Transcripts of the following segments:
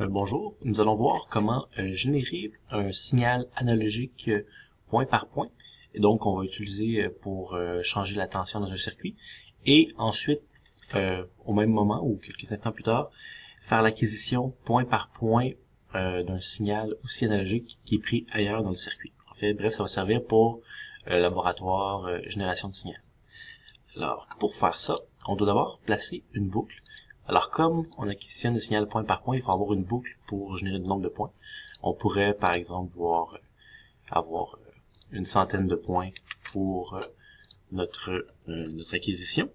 Bonjour, nous allons voir comment générer un signal analogique point par point. Et donc, on va utiliser pour changer la tension dans un circuit. Et ensuite, au même moment ou quelques instants plus tard, faire l'acquisition point par point d'un signal aussi analogique qui est pris ailleurs dans le circuit. En fait, bref, ça va servir pour laboratoire génération de signal. Alors, pour faire ça, on doit d'abord placer une boucle. Alors, comme on acquisitionne le signal point par point, il faut avoir une boucle pour générer le nombre de points. On pourrait, par exemple, avoir une centaine de points pour notre acquisition.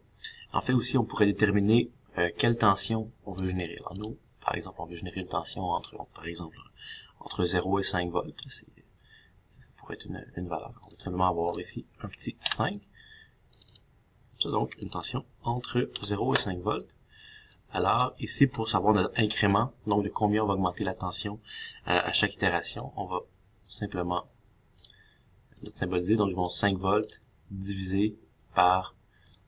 En fait, aussi, on pourrait déterminer quelle tension on veut générer. Alors, nous, par exemple, on veut générer une tension entre 0 et 5 volts. Ça pourrait être une valeur. On va seulement avoir ici un petit 5. Ça, donc, une tension entre 0 et 5 volts. Alors, ici, pour savoir notre incrément, donc de combien on va augmenter la tension à chaque itération, on va simplement symboliser, donc je vais 5 volts divisé par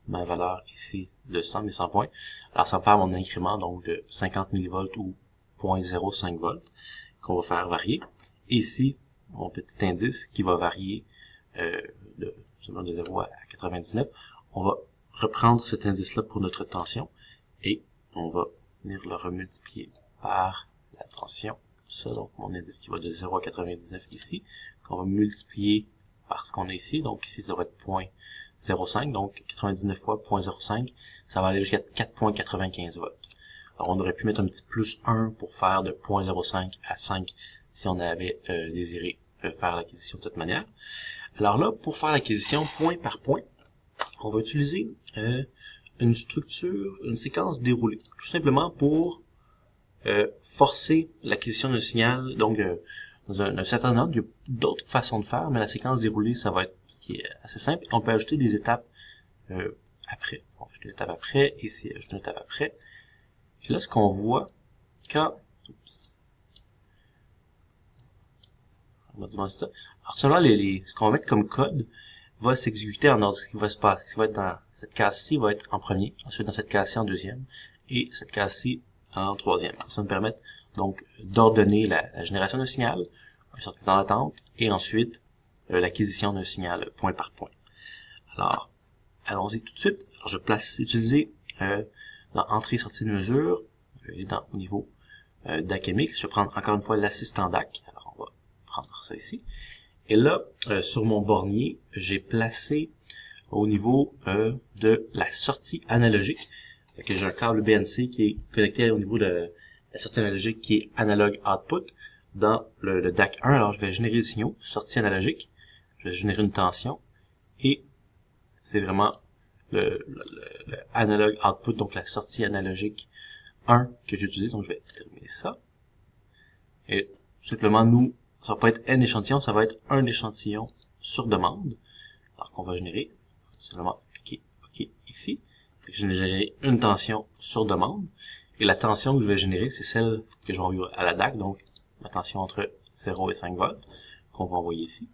ma valeur ici de 100, mes 100 points. Alors, ça va faire mon incrément, donc de 50 millivolts ou 0.05 volts, qu'on va faire varier. Et ici, mon petit indice qui va varier de 0 à 99. On va reprendre cet indice-là pour notre tension et on va venir le remultiplier par la tension. Ça, donc, mon indice qui va de 0 à 99 ici, qu'on va multiplier par ce qu'on a ici. Donc, ici, ça va être 0.05. Donc, 99 fois 0.05, ça va aller jusqu'à 4.95 volts. Alors, on aurait pu mettre un petit plus 1 pour faire de 0.05 à 5 si on avait désiré faire l'acquisition de cette manière. Alors là, pour faire l'acquisition point par point, on va utiliser une structure, une séquence déroulée, tout simplement pour forcer l'acquisition d'un signal. Donc, dans un certain ordre, il y a d'autres façons de faire, mais la séquence déroulée, ça va être ce qui est assez simple. On peut ajouter des étapes après. On va ajouter une étape après, ici, ajouter une étape après. Et là, ce qu'on voit quand... On va demander ça. Alors, seulement ce qu'on va mettre comme code va s'exécuter en ordre. Ce qui va se passer, ce qui va être dans cette case-ci va être en premier, ensuite dans cette case-ci en deuxième, et cette case-ci en troisième. Ça va nous permettre donc d'ordonner la génération d'un signal, un certain temps d'attente, et ensuite l'acquisition d'un signal point par point. Alors, allons-y tout de suite. Alors, je place utiliser dans entrée et sortie de mesure, et au niveau DAC-MX, je vais prendre encore une fois l'assistant DAC. Alors, on va prendre ça ici. Et là, sur mon bornier, j'ai placé au niveau de la sortie analogique. J'ai un câble BNC qui est connecté au niveau de la sortie analogique qui est analog output. Dans le DAC 1, alors je vais générer le signal, sortie analogique. Je vais générer une tension. Et c'est vraiment le analog output, donc la sortie analogique 1 que j'ai utilisé. Donc je vais terminer ça. Et tout simplement, nous, ça va pas être n échantillons, ça va être un échantillon sur demande. Alors qu'on va générer, simplement cliquer OK ici. Je vais générer une tension sur demande. Et la tension que je vais générer, c'est celle que je vais envoyer à la DAC, donc la tension entre 0 et 5 volts, qu'on va envoyer ici.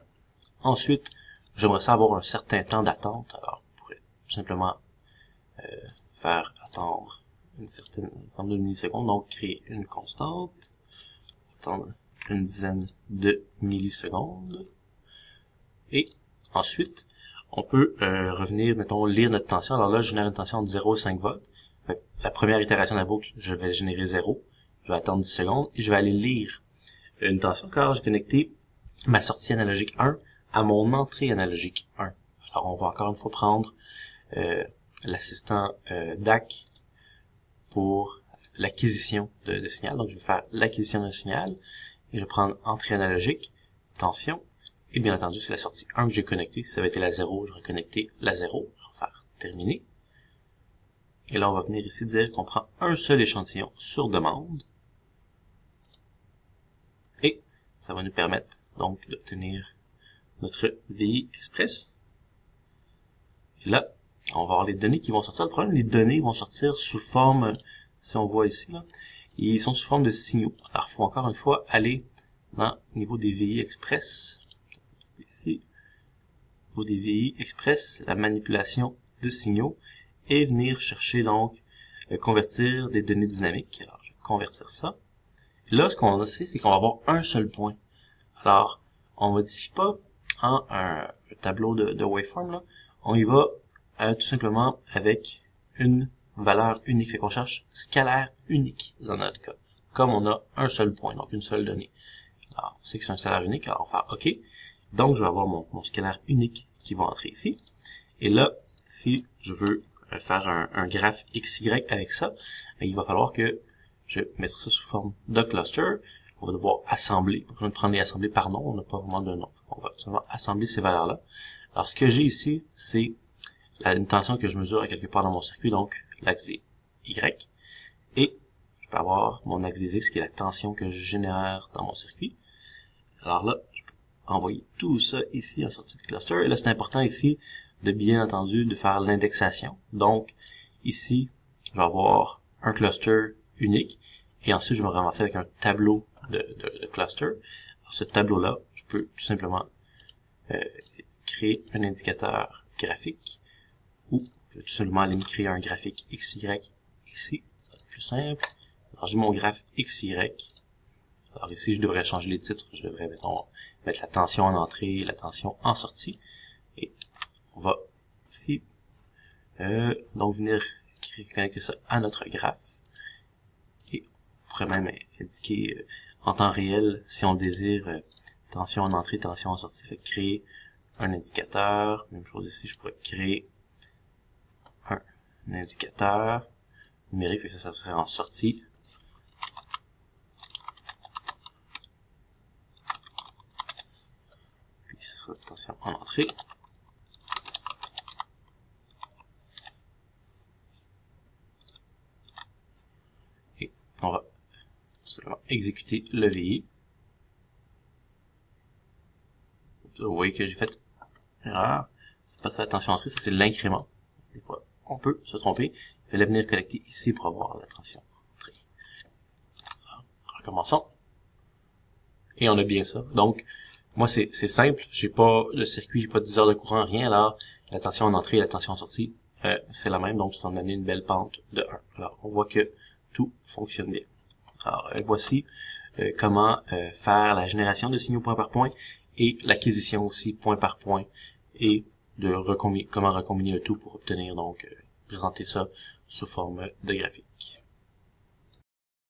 Ensuite, j'aimerais ça avoir un certain temps d'attente. Alors, on pourrait tout simplement faire attendre une certaine nombre de millisecondes, donc créer une constante, attendre une dizaine de millisecondes. Et ensuite, on peut revenir, mettons, lire notre tension. Alors là, je génère une tension de 0 et 5 volts. La première itération de la boucle, je vais générer 0. Je vais attendre 10 secondes et je vais aller lire une tension car j'ai connecté ma sortie analogique 1 à mon entrée analogique 1. Alors, on va encore une fois prendre l'assistant DAC pour l'acquisition de signal. Donc, je vais faire l'acquisition d'un signal et je vais prendre entrée analogique, tension. Et bien entendu, c'est la sortie 1 que j'ai connectée. Si ça avait été la 0, j'aurais connecté la 0. Je vais faire terminer. Et là, on va venir ici dire qu'on prend un seul échantillon sur demande. Et ça va nous permettre donc d'obtenir notre VI Express. Et là, on va avoir les données qui vont sortir. Le problème, les données vont sortir sous forme, si on voit ici, là, ils sont sous forme de signaux. Alors, il faut encore une fois aller dans le niveau des VI Express. Ici, au niveau des VI Express, la manipulation de signaux, et venir chercher donc convertir des données dynamiques. Alors, je vais convertir ça. Là, ce qu'on sait, c'est qu'on va avoir un seul point. Alors, on modifie pas en un tableau de waveform, là. On y va tout simplement avec une valeur unique. Fait qu'on cherche scalaire unique dans notre cas. Comme on a un seul point, donc une seule donnée. Alors, on sait que c'est un scalaire unique, alors on va faire OK. Donc, je vais avoir mon scalaire unique qui va entrer ici. Et là, si je veux faire un graphe XY avec ça, il va falloir que je mette ça sous forme de cluster. On va devoir assembler. Pas besoin de prendre les assemblées par nom, on n'a pas vraiment de nom. On va seulement assembler ces valeurs-là. Alors, ce que j'ai ici, c'est une tension que je mesure à quelque part dans mon circuit, donc l'axe Y. Et je peux avoir mon axe X, qui est la tension que je génère dans mon circuit. Alors là, je peux envoyer tout ça ici en sortie de cluster. Et là, c'est important ici de bien entendu de faire l'indexation. Donc, ici, je vais avoir un cluster unique. Et ensuite, je vais me ramasser avec un tableau de cluster. Alors, ce tableau-là, je peux tout simplement créer un indicateur graphique. Ou je vais tout simplement aller me créer un graphique XY ici. Ça va être plus simple. Alors, j'ai mon graphe XY. Alors ici, je devrais changer les titres. Je devrais, mettons, mettre la tension en entrée, la tension en sortie. Et on va ici, donc venir connecter ça à notre graphe. Et on pourrait même indiquer en temps réel, si on désire, tension en entrée, tension en sortie. Fait créer un indicateur. Même chose ici, je pourrais créer un indicateur numérique. Fait que ça serait en sortie. Puis ça sera tension en entrée. On va seulement exécuter le VI. Vous voyez que j'ai fait une erreur. C'est pas faire attention entrée, ça c'est l'incrément. Des fois, on peut se tromper. Il fallait venir connecter ici pour avoir la tension entrée. Alors, recommençons. Et on a bien ça. Donc, moi c'est simple. J'ai pas de circuit, j'ai pas de 10 heures de courant, rien. Alors, la tension en entrée et la tension en sortie, c'est la même. Donc, ça va donner une belle pente de 1. Alors, on voit que tout fonctionne bien. Alors, voici comment faire la génération de signaux point par point et l'acquisition aussi point par point et de comment recombiner le tout pour obtenir donc présenter ça sous forme de graphique.